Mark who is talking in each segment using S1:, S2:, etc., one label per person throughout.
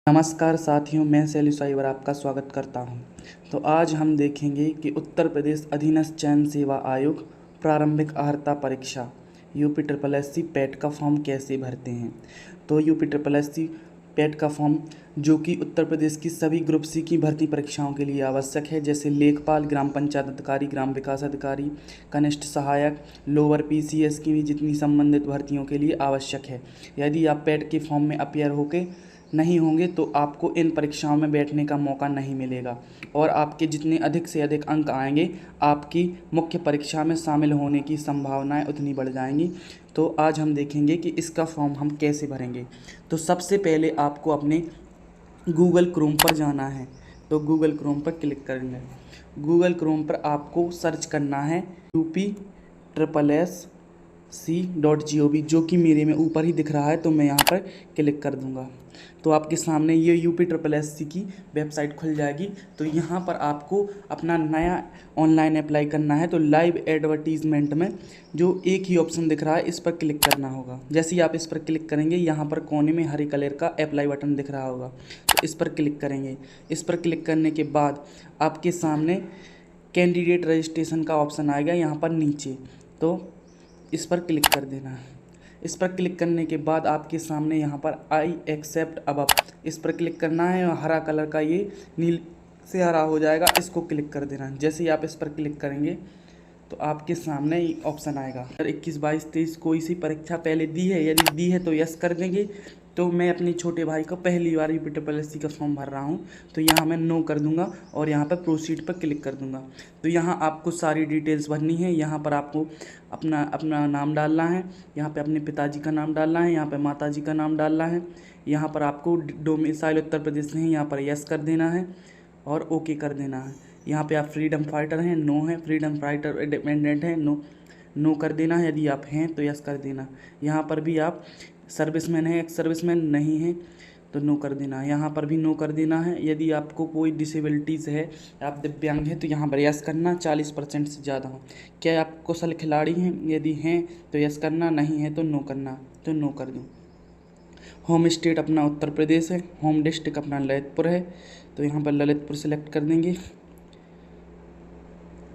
S1: नमस्कार साथियों, मैं शैली साइबर आपका स्वागत करता हूं। तो आज हम देखेंगे कि उत्तर प्रदेश अधीनस्थ चयन सेवा आयोग प्रारंभिक अर्हता परीक्षा UP triple S C PET का फॉर्म कैसे भरते हैं। तो UP triple S C PET का फॉर्म जो कि उत्तर प्रदेश की सभी ग्रुप सी की भर्ती परीक्षाओं के लिए आवश्यक है, जैसे लेखपाल, ग्राम पंचायत अधिकारी, ग्राम विकास अधिकारी, कनिष्ठ सहायक, लोअर पीसीएस की भी जितनी संबंधित भर्तियों के लिए आवश्यक है। यदि आप पैट के फॉर्म में अपियर होकर नहीं होंगे तो आपको इन परीक्षाओं में बैठने का मौका नहीं मिलेगा और आपके जितने अधिक से अधिक अंक आएंगे, आपकी मुख्य परीक्षा में शामिल होने की संभावनाएं उतनी बढ़ जाएंगी। तो आज हम देखेंगे कि इसका फॉर्म हम कैसे भरेंगे। तो सबसे पहले आपको अपने गूगल क्रोम पर जाना है। तो गूगल क्रोम पर क्लिक करेंगे। गूगल क्रोम पर आपको सर्च करना है UPSSC.gov, जो कि मेरे में ऊपर ही दिख रहा है। तो मैं यहाँ पर क्लिक कर दूँगा तो आपके सामने ये यूपी ट्रिपल एस सी की वेबसाइट खुल जाएगी। तो यहाँ पर आपको अपना नया ऑनलाइन अप्लाई करना है। तो लाइव एडवर्टीजमेंट में जो एक ही ऑप्शन दिख रहा है, इस पर क्लिक करना होगा। जैसे ही आप इस पर क्लिक करेंगे, यहाँ पर कोने में हरे कलर का अप्लाई बटन दिख रहा होगा, तो इस पर क्लिक करेंगे। इस पर क्लिक करने के बाद आपके सामने कैंडिडेट रजिस्ट्रेशन का ऑप्शन आएगा यहाँ पर नीचे, तो इस पर क्लिक कर देना है। इस पर क्लिक करने के बाद आपके सामने यहाँ पर आई एक्सेप्ट अबव, इस पर क्लिक करना है। हरा कलर का ये नील से हरा हो जाएगा, इसको क्लिक कर देना है। जैसे ही आप इस पर क्लिक करेंगे तो आपके सामने ऑप्शन आएगा 21, 22, 23 कोई सी परीक्षा पहले दी है, यदि दी है तो यस कर देंगे। तो मैं अपने छोटे भाई को पहली बार यूपी ट्रिपल एस सी का फॉर्म भर रहा हूँ, तो यहाँ मैं नो कर दूँगा और यहाँ पर प्रोसीड पर क्लिक कर दूँगा। तो यहाँ आपको सारी डिटेल्स भरनी है। यहाँ पर आपको अपना नाम डालना है, यहाँ पे अपने पिताजी का नाम डालना है, यहाँ पे माताजी का नाम डालना है। यहाँ पर आपको डोमिसाइल उत्तर प्रदेश में है, यहाँ पर यस कर देना है और ओके कर देना है। यहाँ पे आप फ्रीडम फाइटर हैं, नो है। फ्रीडम फाइटर इंडिपेंडेंट है, नो कर देना है। यदि आप हैं तो यस कर देना। यहाँ पर भी आप सर्विसमैन है, एक्स सर्विसमैन नहीं है तो नो कर देना है। यहाँ पर भी नो कर देना है। यदि आपको कोई डिसेबिलिटीज़ है, आप दिव्यांग हैं, तो यहाँ पर यस करना। 40% से ज़्यादा हो। क्या आप कुशल खिलाड़ी हैं? यदि हैं तो यस करना, नहीं है तो नो करना। तो नो कर दूँ। होम स्टेट अपना उत्तर प्रदेश है, होम डिस्ट्रिक्ट अपना ललितपुर है, तो यहाँ पर ललितपुर सेलेक्ट कर देंगे।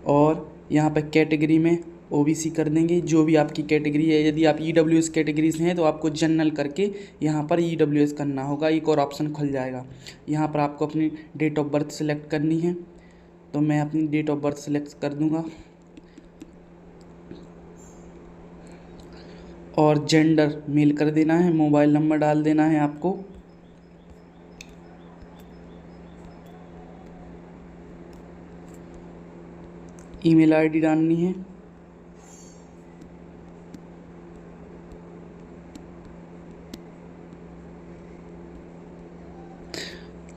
S1: और यहाँ पर कैटेगरी में ओबीसी कर देंगे, जो भी आपकी कैटेगरी है। यदि आप ईडब्ल्यूएस कैटेगरी से हैं तो आपको जनरल करके यहाँ पर ईडब्ल्यूएस करना होगा। एक और ऑप्शन खुल जाएगा। यहाँ पर आपको अपनी डेट ऑफ बर्थ सेलेक्ट करनी है, तो मैं अपनी डेट ऑफ बर्थ सेलेक्ट कर दूँगा। और जेंडर मेल कर देना है। मोबाइल नंबर डाल देना है आपको। ईमेल आईडी डालनी है।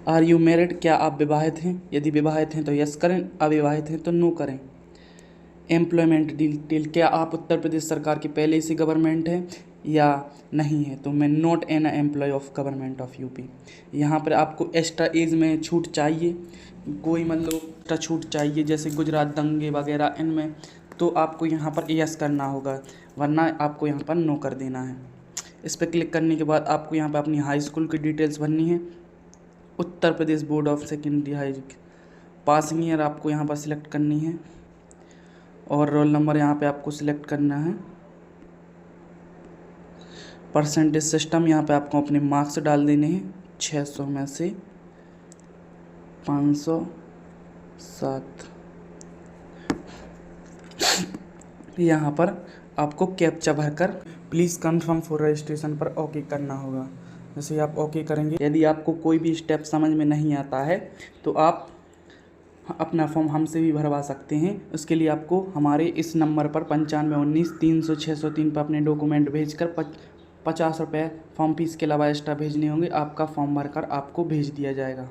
S1: आर यू मैरिड, क्या आप विवाहित हैं? यदि विवाहित हैं तो यस करें, अविवाहित हैं तो नो करें। एम्प्लॉयमेंट डिटेल, क्या आप उत्तर प्रदेश सरकार के पहले से गवर्नमेंट हैं या नहीं है, तो मैं not an employ of government of UP. यहाँ पर आपको एक्स्ट्रा एज में छूट चाहिए, कोई मतलब एक्स्ट्रा छूट चाहिए, जैसे गुजरात दंगे वगैरह इनमें, तो आपको यहाँ पर यस करना होगा, वरना आपको यहाँ पर नो कर देना है। इस पर क्लिक करने के बाद आपको यहाँ पर अपनी हाई स्कूल की डिटेल्स भरनी है। Uttar Pradesh board of secondary high passing year आपको यहाँ पर सिलेक्ट करनी है और रोल नंबर यहाँ पे आपको सिलेक्ट करना है। परसेंटेज सिस्टम, यहाँ पे आपको अपने मार्क्स डाल देने हैं। 600 में से 507। यहाँ पर आपको कैप्चा भरकर प्लीज़ कंफर्म फॉर रजिस्ट्रेशन पर ओके करना होगा। जैसे आप ओके करेंगे, यदि आपको कोई भी स्टेप समझ में नहीं आता है तो आप अपना फॉर्म हमसे भी भरवा सकते हैं। उसके लिए आपको हमारे इस नंबर पर 9519 300 603 पर अपने डॉक्यूमेंट भेजकर 50 रुपये फॉर्म फीस के अलावा एक्स्ट्रा भेजने होंगे। आपका फॉर्म भरकर आपको भेज दिया जाएगा।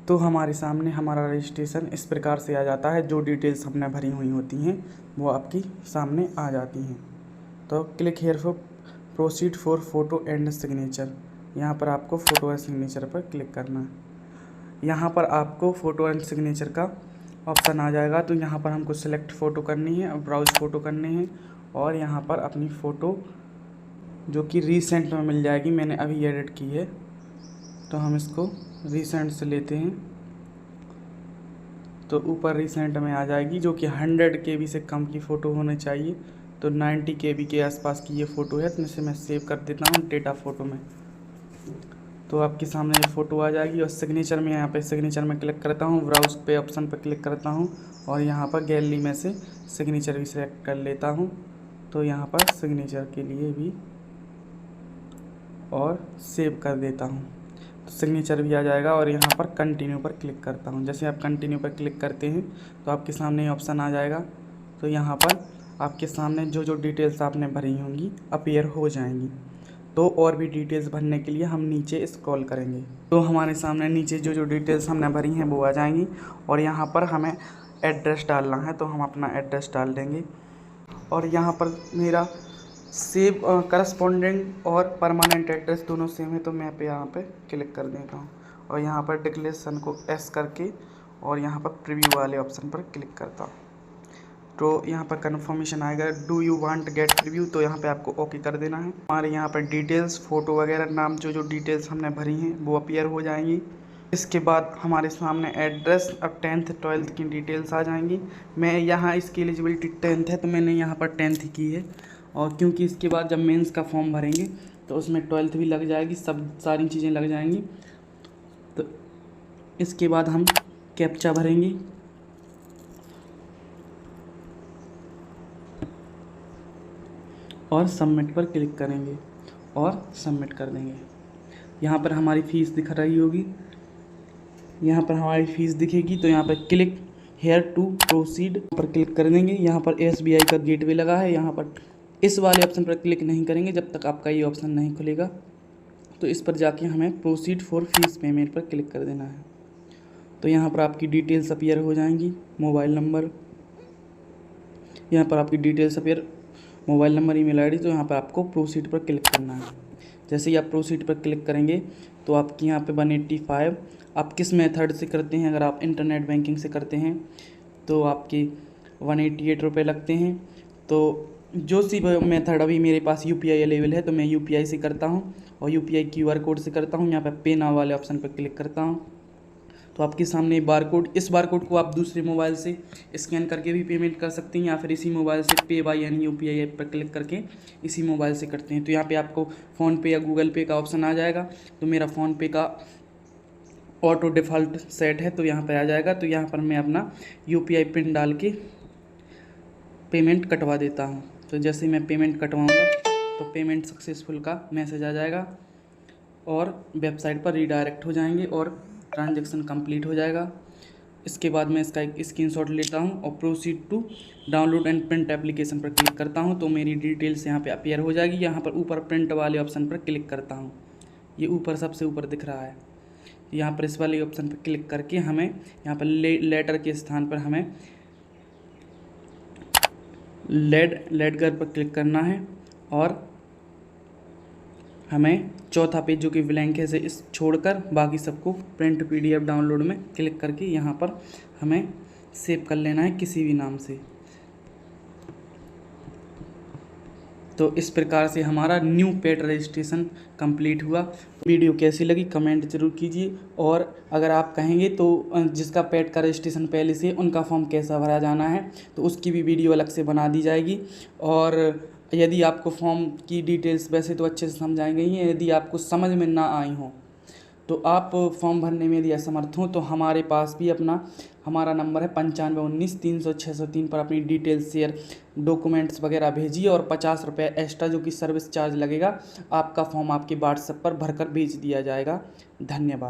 S1: तो हमारे सामने हमारा रजिस्ट्रेशन इस प्रकार से आ जाता है। जो डिटेल्स हमने भरी हुई होती हैं वो आपकी सामने आ जाती हैं। तो click here for proceed for photo and signature, यहाँ पर आपको फ़ोटो एंड सिग्नेचर पर क्लिक करना है। यहाँ पर आपको फ़ोटो एंड सिग्नेचर का ऑप्शन आ जाएगा। तो यहाँ पर हमको सिलेक्ट फ़ोटो करनी है और ब्राउज़ फ़ोटो करने हैं और यहाँ पर अपनी फ़ोटो जो कि रिसेंट में मिल जाएगी, मैंने अभी एडिट की है, तो हम इसको रिसेंट से लेते हैं तो ऊपर रिसेंट में आ जाएगी, जो कि 100 KB से कम की फ़ोटो होनी चाहिए। तो 90 KB के आसपास की ये फ़ोटो है, तो इसे मैं सेव कर देता हूँ डेटा फ़ोटो में। तो आपके सामने ये फ़ोटो आ जाएगी। और सिग्नेचर में यहाँ पे सिग्नेचर में क्लिक करता हूँ, ब्राउज़ पे ऑप्शन पर क्लिक करता हूँ और यहाँ पर गैलरी में से सिग्नेचर भी सेलेक्ट कर लेता हूँ। तो यहाँ पर सिग्नेचर के लिए भी और सेव कर देता हूँ, तो सिग्नेचर भी आ जाएगा। और यहाँ पर कंटिन्यू पर क्लिक करता हूँ। जैसे आप कंटिन्यू पर क्लिक करते हैं तो आपके सामने ये ऑप्शन आ जाएगा। तो यहाँ पर आपके सामने जो जो डिटेल्स आपने भरी होंगी अपीयर हो जाएंगी। तो और भी डिटेल्स भरने के लिए हम नीचे स्क्रॉल करेंगे तो हमारे सामने नीचे जो जो डिटेल्स हमने भरी हैं वो आ जाएंगी। और यहाँ पर हमें एड्रेस डालना है, तो हम अपना एड्रेस डाल देंगे। और यहाँ पर मेरा सेव करस्पॉन्डेंट और परमानेंट एड्रेस दोनों सेम है, तो मैं यहाँ पे क्लिक कर देता हूँ। और यहाँ पर डिक्लेरेशन को एस करके और यहाँ पर प्रीव्यू वाले ऑप्शन पर क्लिक करता हूँ। तो यहाँ पर कन्फर्मेशन आएगा, do you want get preview, तो यहाँ पे आपको ओके कर देना है। हमारे यहाँ पर डिटेल्स, फ़ोटो वगैरह, नाम जो जो डिटेल्स हमने भरी हैं वो अपीयर हो जाएंगी। इसके बाद हमारे सामने एड्रेस और 10th 12th की डिटेल्स आ जाएंगी। मैं यहाँ इसकी एलिजिबिलिटी 10th है, तो मैंने यहाँ पर 10th की है। और क्योंकि इसके बाद जब मेंस का फॉर्म भरेंगे तो उसमें 12th भी लग जाएगी, सब सारी चीज़ें लग जाएंगी। तो इसके बाद हम कैप्चा भरेंगे और सबमिट पर क्लिक करेंगे और सबमिट कर देंगे। यहाँ पर हमारी फ़ीस दिख रही होगी, यहाँ पर हमारी फ़ीस दिखेगी। तो यहाँ पर क्लिक हेयर टू प्रोसीड पर क्लिक कर देंगे। यहाँ पर SBI का गेटवे लगा है, यहाँ पर इस वाले ऑप्शन पर क्लिक नहीं करेंगे जब तक आपका ये ऑप्शन नहीं खुलेगा। तो इस पर जाके हमें प्रोसीड फॉर फीस पेमेंट पर क्लिक कर देना है। तो यहाँ पर आपकी डिटेल्स अपीयर हो जाएंगी, मोबाइल नंबर, यहाँ पर आपकी details appear, mobile number, email ID. तो यहाँ पर आपको प्रोसीड पर क्लिक करना है। जैसे ही आप प्रोसीड पर क्लिक करेंगे तो आपकी यहाँ पे 185, आप किस मेथड से करते हैं, अगर आप इंटरनेट बैंकिंग से करते हैं तो आपके 188 रुपये लगते हैं। तो जो सी मेथड अभी मेरे पास UPI अवेलेबल है तो मैं UPI से करता हूँ और UPI QR कोड से करता हूँ। यहाँ पर पे नाउ वाले ऑप्शन पर क्लिक करता हूँ तो आपके सामने बारकोड, इस बारकोड को आप दूसरे मोबाइल से स्कैन करके भी पेमेंट कर सकते हैं या फिर इसी मोबाइल से पे बाय यानी UPI ऐप पर क्लिक करके इसी मोबाइल से करते हैं। तो यहाँ पे आपको फ़ोनपे या गूगल पे का ऑप्शन आ जाएगा। तो मेरा फ़ोनपे का ऑटो डिफ़ॉल्ट सेट है तो यहाँ पे आ जाएगा। तो यहाँ पर मैं अपना UPI पिन डाल के पेमेंट कटवा देता हूँ। तो जैसे मैं पेमेंट कटवाऊँगा तो पेमेंट सक्सेसफुल का मैसेज आ जाएगा और वेबसाइट पर रीडायरेक्ट हो जाएंगे और ट्रांजैक्शन कंप्लीट हो जाएगा। इसके बाद मैं इसका एक स्क्रीनशॉट लेता हूँ और proceed to download and print application पर क्लिक करता हूँ। तो मेरी डिटेल्स यहाँ पे अपीयर हो जाएगी। यहाँ पर ऊपर प्रिंट वाले ऑप्शन पर क्लिक करता हूँ, ये ऊपर सबसे ऊपर दिख रहा है। यहाँ पर इस वाले ऑप्शन पर क्लिक करके हमें यहाँ पर लेटर के स्थान पर हमें लेडगर पर क्लिक करना है और हमें चौथा पेज जो कि ब्लैंक है से इस छोड़कर बाकी सबको प्रिंट PDF डाउनलोड में क्लिक करके यहाँ पर हमें सेव कर लेना है किसी भी नाम से। तो इस प्रकार से हमारा न्यू पेट रजिस्ट्रेशन कंप्लीट हुआ। वीडियो कैसी लगी कमेंट ज़रूर कीजिए और अगर आप कहेंगे तो जिसका पेट का रजिस्ट्रेशन पहले से उनका फॉर्म कैसा भरा जाना है तो उसकी भी वीडियो अलग से बना दी जाएगी। और यदि आपको फॉर्म की डिटेल्स वैसे तो अच्छे से समझाई गई हैं, यदि आपको समझ में ना आई हो तो आप फॉर्म भरने में यदि असमर्थ हो तो हमारे पास भी हमारा नंबर है 9519 300 603 पर अपनी डिटेल्स शेयर, डॉक्यूमेंट्स वगैरह भेजिए और 50 रुपये एक्स्ट्रा जो कि सर्विस चार्ज लगेगा, आपका फॉर्म आपके व्हाट्सएप पर भरकर भेज दिया जाएगा। धन्यवाद।